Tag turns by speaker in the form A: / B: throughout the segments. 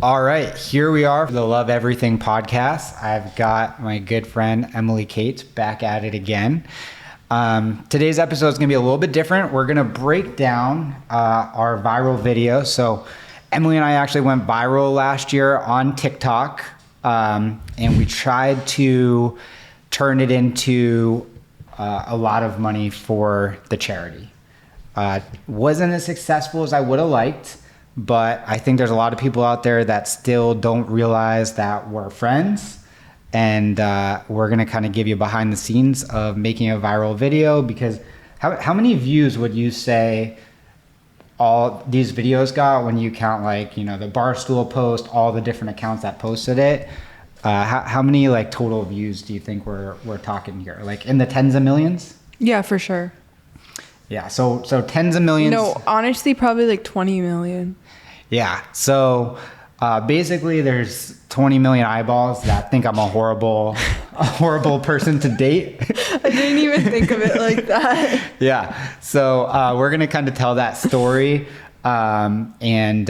A: All right, here we are for the Love Everything podcast. I've got my good friend Emily Kate back at it again. Today's episode is going to be a little bit different. We're going to break down our viral video. So Emily and I actually went viral last year on TikTok, and we tried to turn it into a lot of money for the charity. Wasn't as successful as I would have liked, but I think there's a lot of people out there that still don't realize that we're friends. And we're going to kind of give you behind the scenes of making a viral video, because how many views would you say all these videos got when you count, like, you know, the Barstool post, all the different accounts that posted it? How many like total views do you think we're talking here? Like in the tens of millions?
B: Yeah, for sure.
A: Yeah, so tens of millions.
B: No, honestly, probably like 20 million.
A: Yeah, so basically there's 20 million eyeballs that think I'm a horrible person to date.
B: I didn't even think of it like that.
A: Yeah, so we're gonna kind of tell that story, and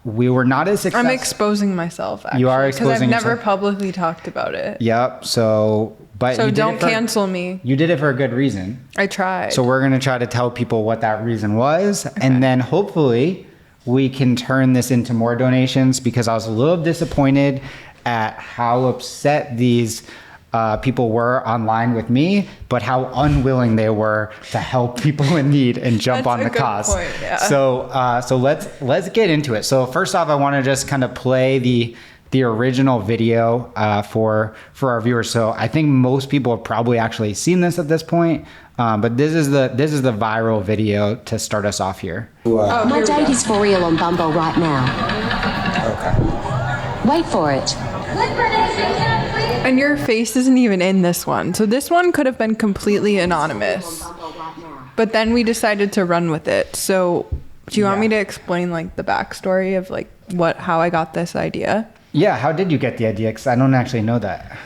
A: we were not as successful.
B: I'm exposing myself, actually. You are
A: exposing
B: because I've never
A: yourself.
B: publicly talked about it.
A: Yep. So
B: don't cancel me.
A: You did it for a good reason.
B: I tried.
A: So we're gonna try to tell people what that reason was, and then hopefully we can turn this into more donations, because I was a little disappointed at how upset these people were online with me, but how unwilling they were to help people in need and jump on the cause.
B: Point, yeah.
A: So let's get into it. So first off, I want to just kind of play the original video for our viewers. So I think most people have probably actually seen this at this point, but this is the viral video to start us off here.
C: My date is for real on Bumble right now.
A: Okay.
C: Wait for it.
B: And your face isn't even in this one. So this one could have been completely anonymous. But then we decided to run with it. So do you want me to explain like the backstory of like how I got this idea?
A: Yeah, how did you get the idea? Because I don't actually know that.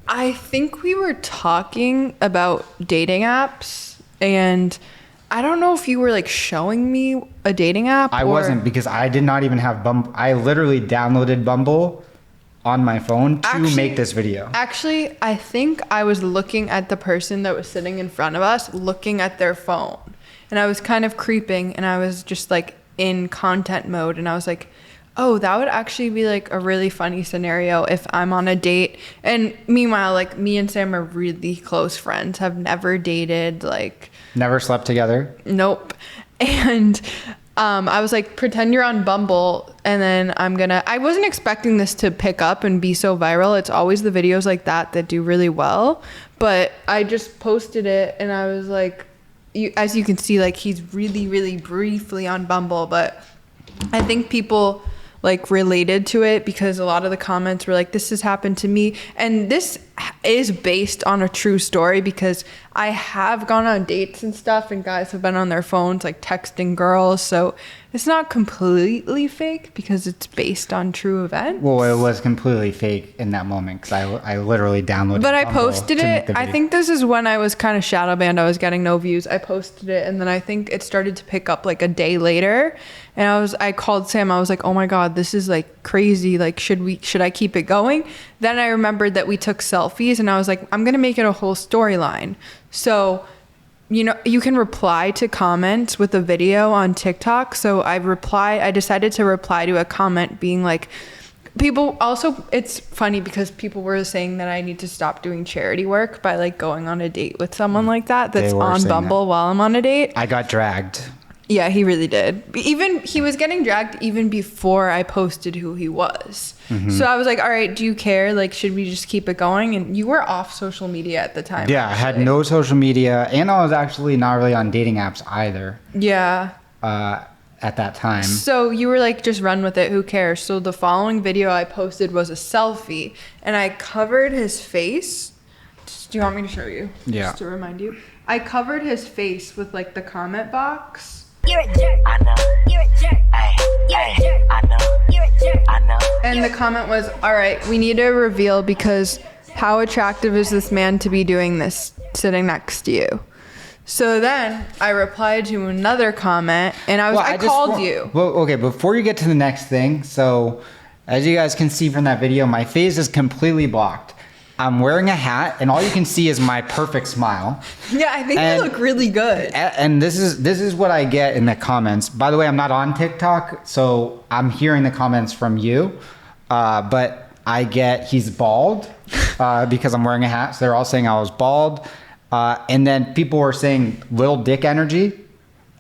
B: I think we were talking about dating apps, and I don't know if you were like showing me a dating app.
A: I wasn't, because I did not even have Bumble. I literally downloaded Bumble on my phone to make this video.
B: Actually, I think I was looking at the person that was sitting in front of us, looking at their phone, and I was kind of creeping, and I was just like in content mode, and I was like, oh, that would actually be like a really funny scenario if I'm on a date. And meanwhile, like me and Sam are really close friends, have never dated, like
A: Never slept together?
B: Nope. And I was like, pretend you're on Bumble, and then I wasn't expecting this to pick up and be so viral. It's always the videos like that do really well. But I just posted it, and I was like, as you can see, like he's really, really briefly on Bumble, but I think people like related to it because a lot of the comments were like, this has happened to me. And this is based on a true story, because I have gone on dates and stuff, and guys have been on their phones like texting girls. So it's not completely fake because it's based on true events.
A: Well, it was completely fake in that moment, because I literally downloaded
B: But I
A: Bumble
B: posted
A: to make
B: it.
A: the
B: I
A: video.
B: think this is when I was kind of shadow banned. I was getting no views. I posted it, and then I think it started to pick up like a day later. And I called Sam. I was like, oh my God, this is like crazy. Like, should I keep it going? Then I remembered that we took selfies, and I was like, I'm going to make it a whole storyline. So, you know, you can reply to comments with a video on TikTok. So I decided to reply to a comment being like, people also, it's funny because people were saying that I need to stop doing charity work by like going on a date with someone like that's on Bumble while I'm on a date.
A: I got dragged.
B: Yeah, he really did. He was getting dragged even before I posted who he was. Mm-hmm. So I was like, all right, do you care? Like, should we just keep it going? And you were off social media at the time.
A: Yeah, actually. I had no social media, and I was actually not really on dating apps either.
B: Yeah.
A: At that time.
B: So you were like, just run with it. Who cares? So the following video I posted was a selfie, and I covered his face. Do you want me to show you?
A: Yeah.
B: Just to remind you. I covered his face with like the comment box.
D: You're a jerk. I know. You're a jerk. You're a jerk. I know. You're a jerk. I know.
B: And the comment was, all right, we need to reveal, because how attractive is this man to be doing this sitting next to you? So then I replied to another comment, and I called you.
A: Well, okay, before you get to the next thing, so As you guys can see from that video, my face is completely blocked. I'm wearing a hat, and all you can see is my perfect smile.
B: Yeah, I think you look really good.
A: And this is what I get in the comments. By the way, I'm not on TikTok, so I'm hearing the comments from you. But I get he's bald because I'm wearing a hat. So they're all saying I was bald. And then people were saying little dick energy.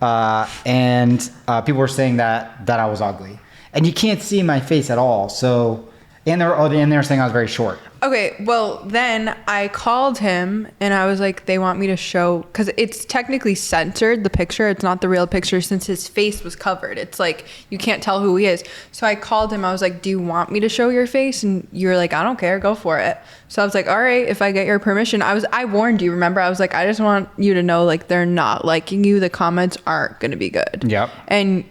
A: And people were saying that I was ugly. And you can't see my face at all. So, and they're saying I was very short.
B: Okay, well, then I called him and I was like, they want me to show, because it's technically censored, the picture. It's not the real picture since his face was covered. It's like, you can't tell who he is. So I called him. I was like, do you want me to show your face? And you were like, I don't care. Go for it. So I was like, all right, if I get your permission. I warned you, remember? I was like, I just want you to know, like, they're not liking you. The comments aren't going to be good.
A: Yep.
B: And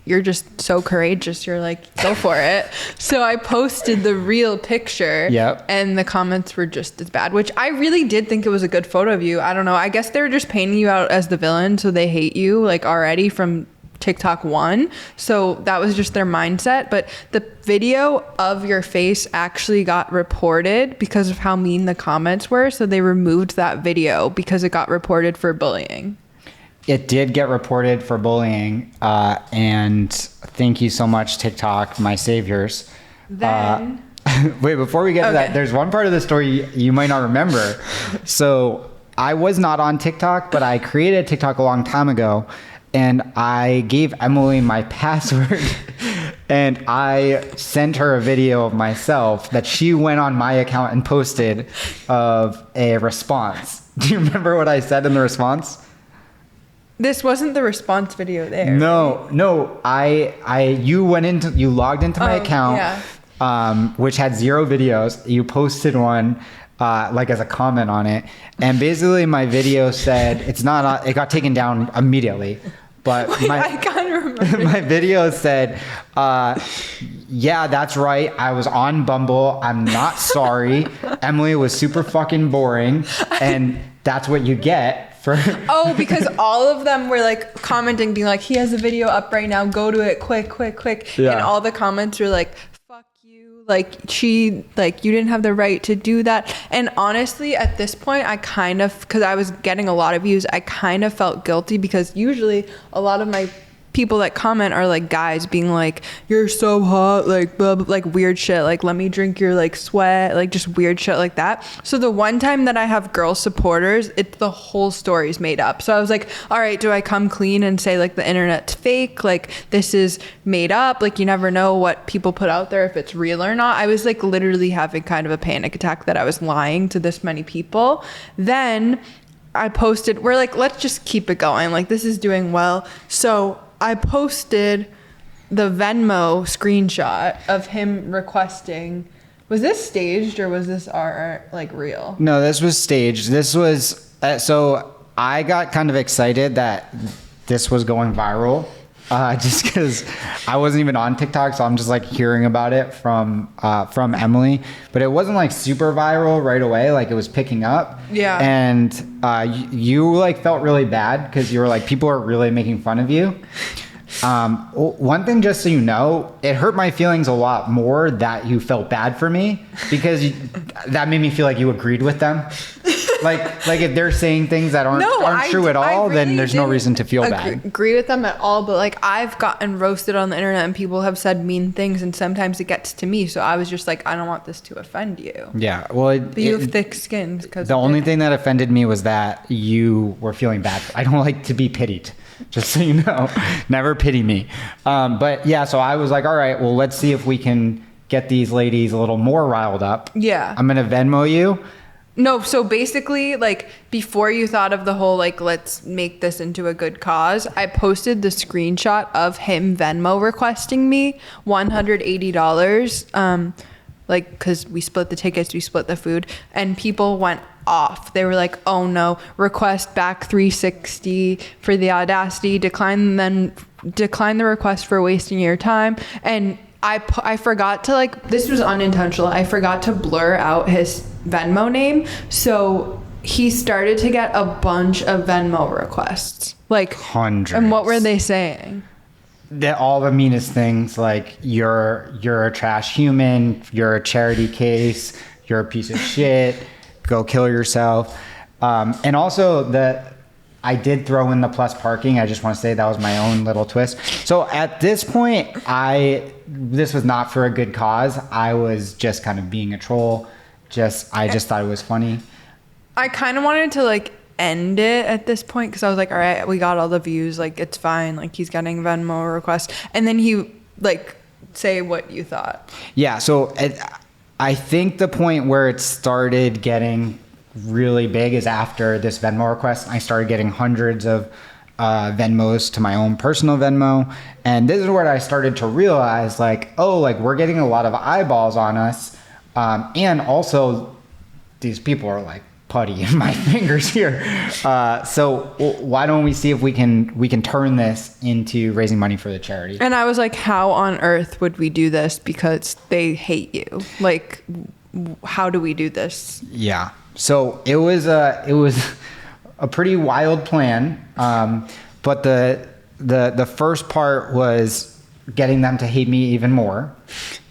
B: you're just so courageous. You're like, go for it. So I posted the real picture.
A: Yep.
B: And the comments were just as bad, which I really did think it was a good photo of you. I don't know. I guess they were just painting you out as the villain. So they hate you like already from TikTok 1. So that was just their mindset. But the video of your face actually got reported because of how mean the comments were. So they removed that video because it got reported for bullying.
A: It did get reported for bullying, and thank you so much, TikTok, my saviors.
B: Then...
A: Wait, before we get to that, there's one part of the story you might not remember. So I was not on TikTok, but I created a TikTok a long time ago, and I gave Emily my password, and I sent her a video of myself that she went on my account and posted of a response. Do you remember what I said in the response?
B: This wasn't the response video there.
A: No, you logged into my account, which had 0 videos. You posted one, like as a comment on it. And basically my video said, it got taken down immediately. But
B: I kind of remember.
A: My video said, yeah, that's right. I was on Bumble. I'm not sorry. Emily was super fucking boring. And that's what you get.
B: Because all of them were like commenting, being like, he has a video up right now, go to it quick. Yeah. And all the comments were like, fuck you, like you didn't have the right to do that. And honestly, at this point, I kind of, because I was getting a lot of views, I kind of felt guilty because usually a lot of my people that comment are like guys being like, you're so hot, like blah, blah, like weird shit, like let me drink your like sweat, like just weird shit like that. So the one time that I have girl supporters, the whole story's made up. So I was like, all right, do I come clean and say like the internet's fake, like this is made up, like you never know what people put out there if it's real or not. I was like literally having kind of a panic attack that I was lying to this many people. Then I posted, we're like, let's just keep it going, like this is doing well. So I posted the Venmo screenshot of him requesting. Was this staged or was this art like real?
A: No, this was staged. This was so I got kind of excited that this was going viral, just because I wasn't even on TikTok, so I'm just like hearing about it from Emily. But it wasn't like super viral right away. Like it was picking up.
B: Yeah.
A: And you like felt really bad because you were like, people are really making fun of you. One thing, just so you know, it hurt my feelings a lot more that you felt bad for me because that made me feel like you agreed with them. Like if they're saying things that aren't true at all, really then there's no reason to feel bad.
B: Agree with them at all, but like I've gotten roasted on the internet and people have said mean things, and sometimes it gets to me. So I was just like, I don't want this to offend you.
A: Yeah, well,
B: but you have thick skin. Because
A: the only thing that offended me was that you were feeling bad. I don't like to be pitied. Just so you know, never pity me. But yeah, so I was like, all right, well, let's see if we can get these ladies a little more riled up.
B: Yeah,
A: I'm gonna Venmo you.
B: No, so basically, like, before you thought of the whole, like, let's make this into a good cause, I posted the screenshot of him Venmo requesting me $180, like, because we split the tickets, we split the food, and people went off. They were like, oh no, request back $360 for the audacity, decline the request for wasting your time. And I forgot to, like, this was unintentional, I forgot to blur out his Venmo name, so he started to get a bunch of Venmo requests, like
A: hundreds.
B: And what were they saying?
A: all the meanest things, like you're a trash human, you're a charity case, you're a piece of shit, go kill yourself. And also that I did throw in the plus parking. I just want to say that was my own little twist. So at this point, this was not for a good cause. I was just kind of being a troll. I just thought it was funny.
B: I kind of wanted to like end it at this point because I was like, all right, we got all the views, like it's fine, like he's getting Venmo requests, and then he like say what you thought.
A: Yeah, so I think the point where it started getting really big is after this Venmo request. I started getting hundreds of Venmos to my own personal Venmo, and this is where I started to realize like, oh, like we're getting a lot of eyeballs on us, and also these people are like putty in my fingers here. So why don't we see if we can turn this into raising money for the charity?
B: And I was like, how on earth would we do this? Because they hate you. Like, how do we do this?
A: Yeah. So it was a pretty wild plan. But the first part was getting them to hate me even more.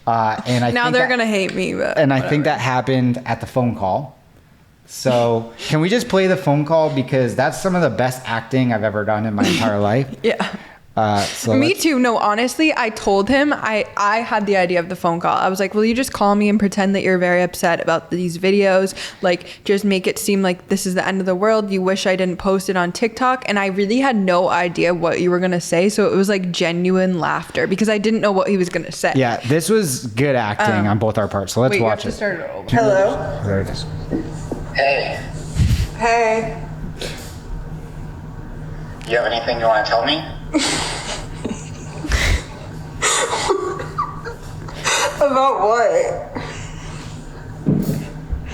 A: And
B: now they're gonna hate me. But
A: and
B: whatever.
A: I think that happened at the phone call. So can we just play the phone call, because that's some of the best acting I've ever done in my entire life.
B: Yeah.
A: So
B: me too. No, honestly, I told him I had the idea of the phone call. I was like, will you just call me and pretend that you're very upset about these videos? Like, just make it seem like this is the end of the world. You wish I didn't post it on TikTok. And I really had no idea what you were going to say. So it was like genuine laughter because I didn't know what he was going to say.
A: Yeah, this was good acting on both our parts. So let's watch
B: you
A: it.
B: have to start it over.
E: Hello.
A: There it is.
E: Hey,
B: Hey.
E: you have anything you want to tell me?
B: About what?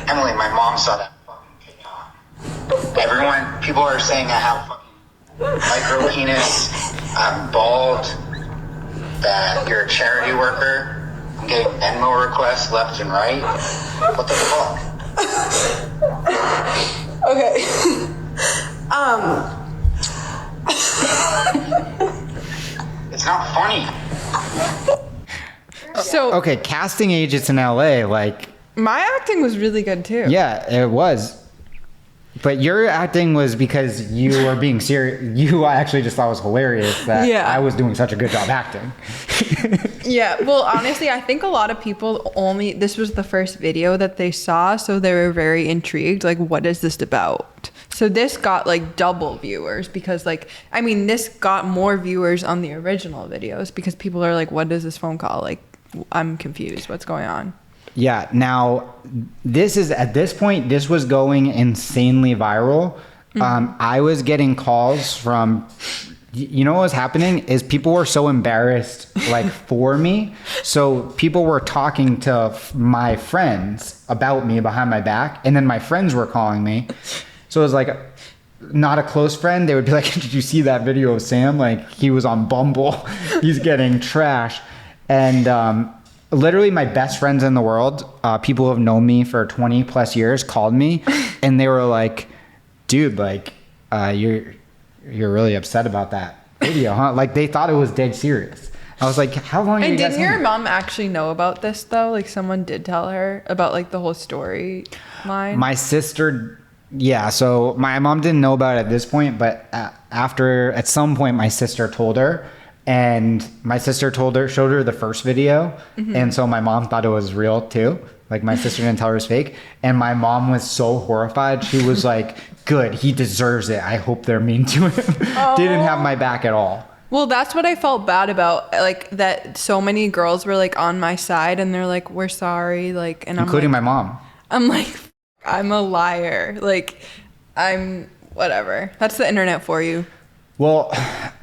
E: Emily, my mom saw that fucking TikTok. People are saying I have fucking micro penis, I'm bald, that you're a charity worker. I'm getting Venmo requests left and right. What the fuck?
B: Okay.
E: It's not funny.
B: So
A: Okay, casting agents in LA, like,
B: my acting was really good too.
A: yeah, it was. But your acting was because you were being serious. You actually just thought it was hilarious that
B: Yeah.
A: I was doing such a good job acting.
B: Yeah, well, honestly, I think a lot of people this was the first video that they saw, so they were very intrigued, like, what is this about? So this got, like, double viewers because, like, I mean, this got more viewers on the original videos because people are like, what is this phone call? Like, I'm confused. What's going on?
A: Yeah, now, at this point, this was going insanely viral. I was getting calls from... You know what was happening is people were so embarrassed, like, for me. So people were talking to my friends about me behind my back, and then my friends were calling me. So it was like not a close friend. They would be like, "Did you see that video of Sam? Like, he was on Bumble. He's getting trash." And literally my best friends in the world, people who have known me for 20 plus years, called me, and they were like, "Dude, like, you're really upset about that video, huh?" Like, they thought it was dead serious. I was like, how long have
B: And
A: you guys
B: didn't your
A: known?
B: mom actually know about this, though? Like, someone did tell her about, like, the whole storyline?
A: My sister, yeah, so my mom didn't know about it at this point, but at some point, my sister told her, and my sister showed her the first video, and so my mom thought it was real too. Like, my sister didn't tell her it was fake, and my mom was so horrified. She was like, "Good, he deserves it. I hope they're mean to him." Didn't have my back at all.
B: Well, that's what I felt bad about, like, that so many girls were, like, on my side, and they're like, we're sorry, like, and
A: Including
B: I'm
A: my mom.
B: like, I'm a liar. Like, I'm whatever. That's the internet for you.
A: Well,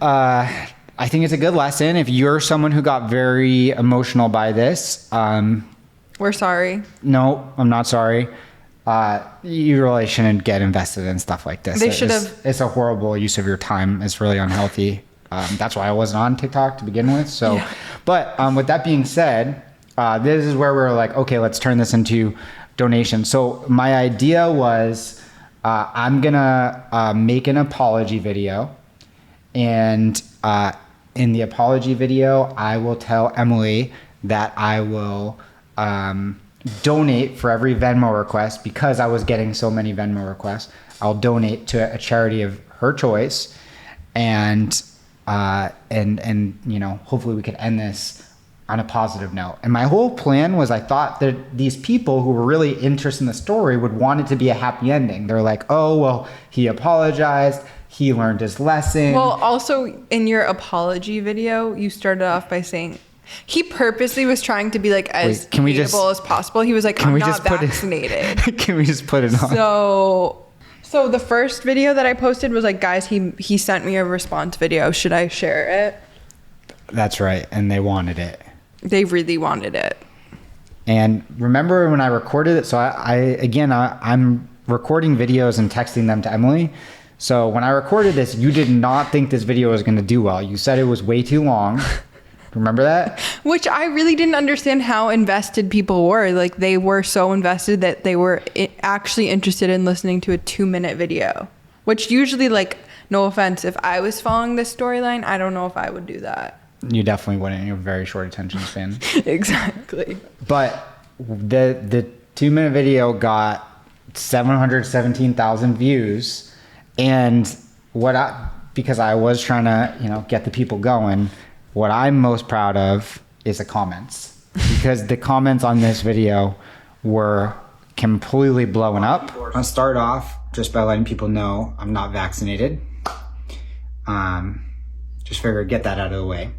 A: I think it's a good lesson. If you're someone who got very emotional by this,
B: We're sorry.
A: no, I'm not sorry. You really shouldn't get invested in stuff like this.
B: They should have-
A: It's a horrible use of your time. It's really unhealthy. That's why I wasn't on TikTok to begin with. So,
B: Yeah.
A: But with that being said, this is where we're like, okay, let's turn this into donations. So my idea was I'm gonna make an apology video, and in the apology video, I will tell Emily that I will donate for every Venmo request, because I was getting so many Venmo requests. I'll donate to a charity of her choice, and you know, hopefully we could end this on a positive note. And my whole plan was, I thought that these people who were really interested in the story would want it to be a happy ending. They're like, oh, well, he apologized, he learned his lesson.
B: Well, also in your apology video, you started off by saying he purposely was trying to be like as relatable as possible. He was like, I'm not vaccinated.
A: Can we just put it on?
B: So the first video that I posted was like, guys, he sent me a response video. Should I share it?
A: That's right. And they wanted it.
B: They really wanted it.
A: And remember when I recorded it? So I'm recording videos and texting them to Emily. So when I recorded this, you did not think this video was going to do well. You said it was way too long. Remember that? Which
B: I really didn't understand how invested people were. Like, they were so invested that they were actually interested in listening to a 2-minute video. Which usually, like, no offense, if I was following this storyline, I don't know if I would do that.
A: You definitely wouldn't. You have a very short attention span.
B: Exactly.
A: But the 2-minute video got 717,000 views. And because I was trying to, you know, get the people going, what I'm most proud of is the comments, because the comments on this video were completely blowing up. I'm gonna start off just by letting people know I'm not vaccinated. Just figured get that out of the way.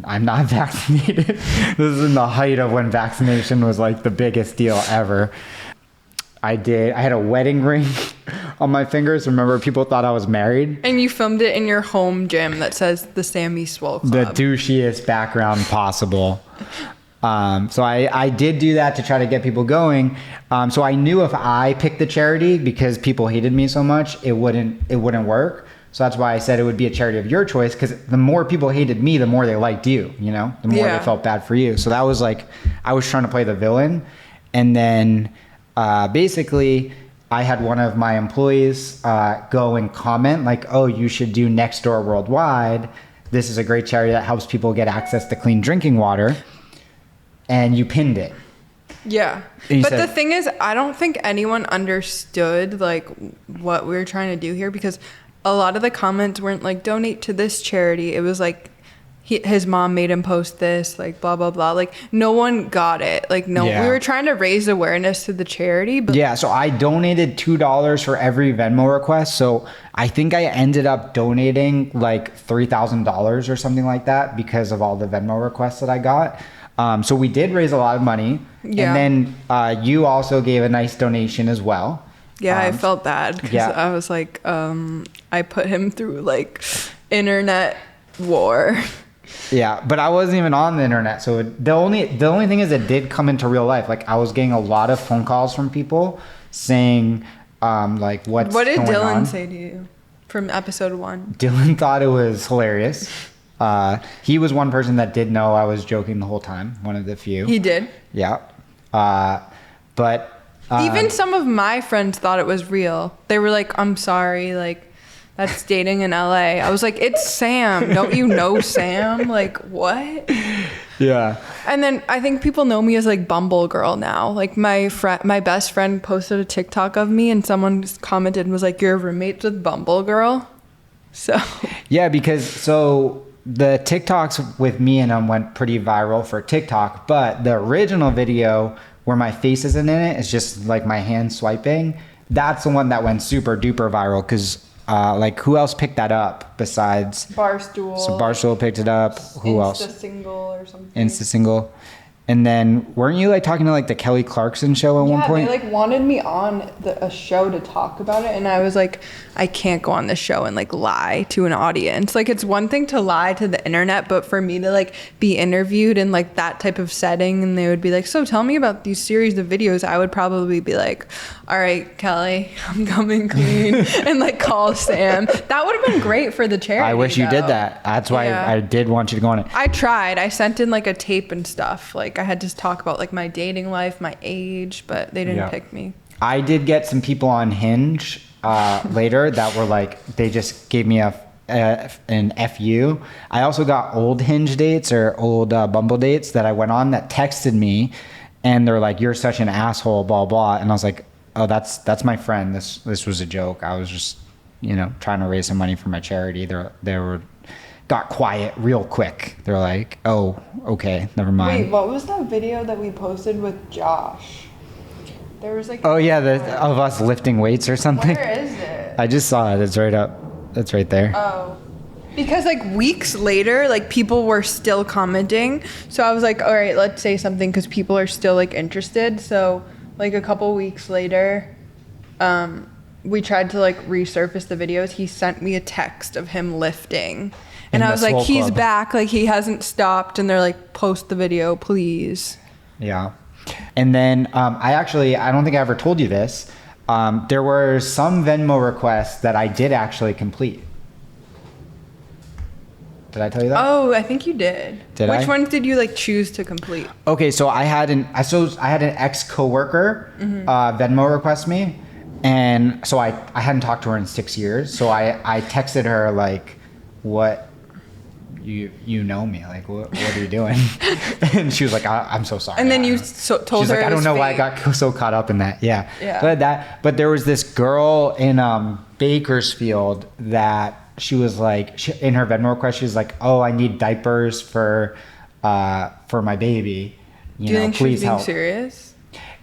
A: I'm not vaccinated. This is in the height of when vaccination was like the biggest deal ever. I had a wedding ring on my fingers. Remember, people thought I was married.
B: And you filmed it in your home gym that says the Sammy Swole Club.
A: The douchiest background possible. So I did do that to try to get people going. So I knew if I picked the charity, because people hated me so much, it wouldn't work. So that's why I said it would be a charity of your choice, because the more people hated me, the more they liked you, you know? The more they felt bad for you. So that was like, I was trying to play the villain. And then basically, I had one of my employees go and comment like, oh, you should do Nextdoor Worldwide. This is a great charity that helps people get access to clean drinking water. And you pinned it.
B: Yeah. But the thing is, I don't think anyone understood like what we were trying to do here, because a lot of the comments weren't like, donate to this charity. It was like, his mom made him post this, like blah blah blah. Like, no one got it. Like, we were trying to raise awareness to the charity. But
A: yeah, so I donated $2 for every Venmo request. So I think I ended up donating like $3,000 or something like that because of all the Venmo requests that I got. So we did raise a lot of money. Yeah. And then you also gave a nice donation as well.
B: Yeah, I felt bad because I was like, I put him through like internet war.
A: Yeah, but I wasn't even on the internet, so the only thing is it did come into real life. Like, I was getting a lot of phone calls from people saying, like, what did
B: Dylan say to you from episode 1?
A: Dylan thought it was hilarious. He was one person that did know I was joking the whole time. One of the few.
B: He did.
A: Yeah, but
B: even some of my friends thought it was real. They were like, "I'm sorry, like." That's dating in LA. I was like, it's Sam. Don't you know Sam? Like, what?
A: Yeah.
B: And then I think people know me as like Bumble Girl now. Like, my best friend posted a TikTok of me and someone commented and was like, you're roommates with Bumble Girl. So.
A: Yeah, because the TikToks with me and him went pretty viral for TikTok, but the original video where my face isn't in it, it's just like my hand swiping. That's the one that went super duper viral because like, who else picked that up besides
B: Barstool?
A: So Barstool picked it up. Who else?
B: Insta Single or something.
A: Insta Single. And then weren't you like talking to like the Kelly Clarkson show at one point?
B: Yeah, they like wanted me on a show to talk about it, and I was like, I can't go on this show and like lie to an audience. Like, it's one thing to lie to the internet, but for me to like be interviewed in like that type of setting, and they would be like, so tell me about these series of videos, I would probably be like, all right, Kelly, I'm coming clean, and like call Sam. That would have been great for the charity.
A: I wish you did that. That's why I did want you to go on it.
B: I tried. I sent in like a tape and stuff. Like, I had to talk about like my dating life, my age, but they didn't pick me. I
A: did get some people on Hinge later that were like, they just gave me a an FU. I also got old Hinge dates or old Bumble dates that I went on that texted me, and they're like, "You're such an asshole," blah blah. And I was like, "Oh, that's my friend. This was a joke. I was just, trying to raise some money for my charity." They were got quiet real quick. They're like, "Oh, okay, never mind."
B: Wait, what was that video that we posted with Josh? There was like.
A: Oh yeah, of us lifting weights or something.
B: Where is it?
A: I just saw it. It's right up. It's right there.
B: Oh. Because like weeks later, like people were still commenting. So I was like, all right, let's say something because people are still like interested. So like a couple weeks later, we tried to like resurface the videos. He sent me a text of him lifting. And I was like, he's back. Like he hasn't stopped. And they're like, post the video, please.
A: Yeah. And then I don't think I ever told you this. There were some Venmo requests that I did actually complete. Did I tell you that?
B: Oh, I think you did. Which
A: I?
B: ones did you like choose to complete?
A: Okay, so I had an ex coworker Venmo request me, and so I hadn't talked to her in 6 years. So I texted her like, "What? You know me? Like, what are you doing?" And she was like, "I'm so sorry."
B: And then you told
A: She's
B: her
A: like, "I don't know why I got so caught up in that." Yeah. But there was this girl in Bakersfield that she was like, in her Venmo request, she was like, "Oh, I need diapers for my baby.
B: Do you think
A: please
B: she was being
A: help."
B: serious?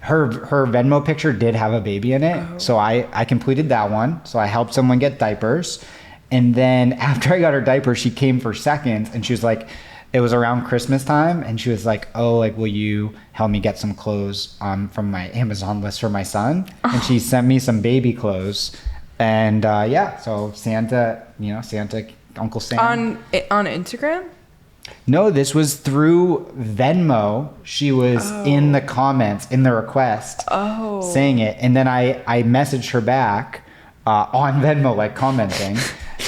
A: Her Venmo picture did have a baby in it, so I completed that one. So I helped someone get diapers. And then after I got her diaper, she came for seconds, and she was like, it was around Christmas time, and she was like, "Oh, like, will you help me get some clothes from my Amazon list for my son?" And she sent me some baby clothes, and so Santa, Uncle Sam.
B: On Instagram?
A: No, this was through Venmo. She was in the comments, in the request, saying it, and then I messaged her back on Venmo, like commenting.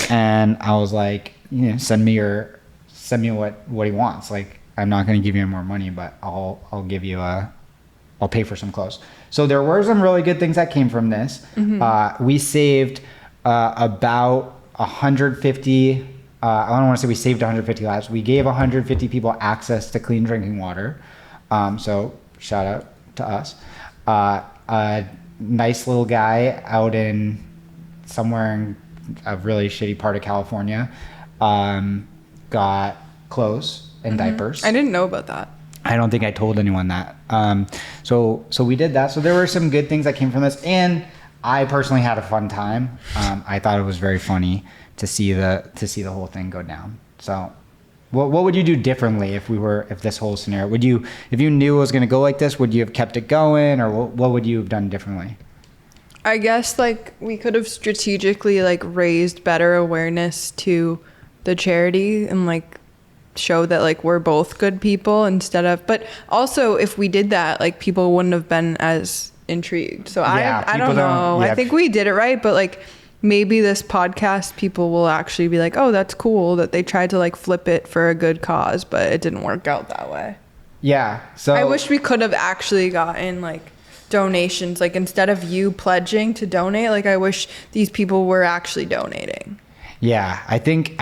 A: And I was like, send me what he wants. Like, I'm not going to give you any more money, but I'll give you I'll pay for some clothes. So there were some really good things that came from this. Mm-hmm. We saved about 150. I don't want to say we saved 150 lives. We gave 150 people access to clean drinking water. So shout out to us. A nice little guy out in somewhere in a really shitty part of California got clothes and diapers.
B: I didn't know about that.
A: I don't think I told anyone that. So we did that. So there were some good things that came from this, and I personally had a fun time. I thought it was very funny to see the whole thing go down. So what would you do differently if this whole scenario, if you knew it was going to go like this, would you have kept it going, or what would you have done differently?
B: I guess like we could have strategically like raised better awareness to the charity and like show that like we're both good people but also if we did that, like people wouldn't have been as intrigued. So I don't know. I think we did it right, but like maybe this podcast people will actually be like, "Oh, that's cool that they tried to like flip it for a good cause, but it didn't work out that way." Yeah. So I wish we could have actually gotten like donations, like instead of you pledging to donate, like I wish these people were actually donating. Yeah, I think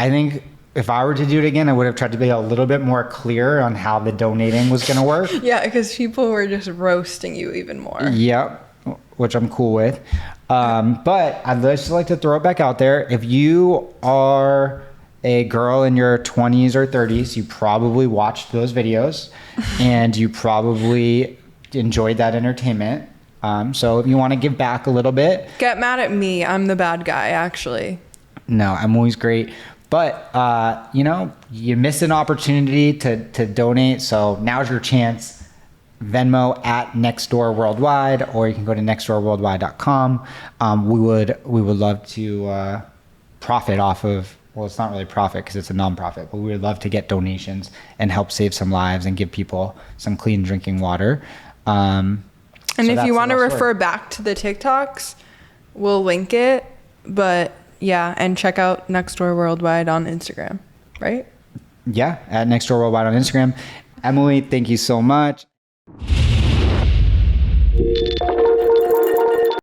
B: if I were to do it again, I would have tried to be a little bit more clear on how the donating was going to work. Yeah, because people were just roasting you even more. Yep, which I'm cool with. But I'd just like to throw it back out there. If you are a girl in your 20s or 30s, you probably watched those videos and you probably enjoyed that entertainment. So if you want to give back a little bit, get mad at me. I'm the bad guy, actually. No, I'm always great. But, you missed an opportunity to donate. So now's your chance. Venmo at Nextdoor Worldwide, or you can go to nextdoorworldwide.com. We would love to profit off of, well, it's not really profit because it's a nonprofit, but we would love to get donations and help save some lives and give people some clean drinking water. And so if you want to refer back to the TikToks, we'll link it. But yeah, and check out Nextdoor Worldwide on Instagram, right? Yeah, at Nextdoor Worldwide on Instagram. Emily, thank you so much.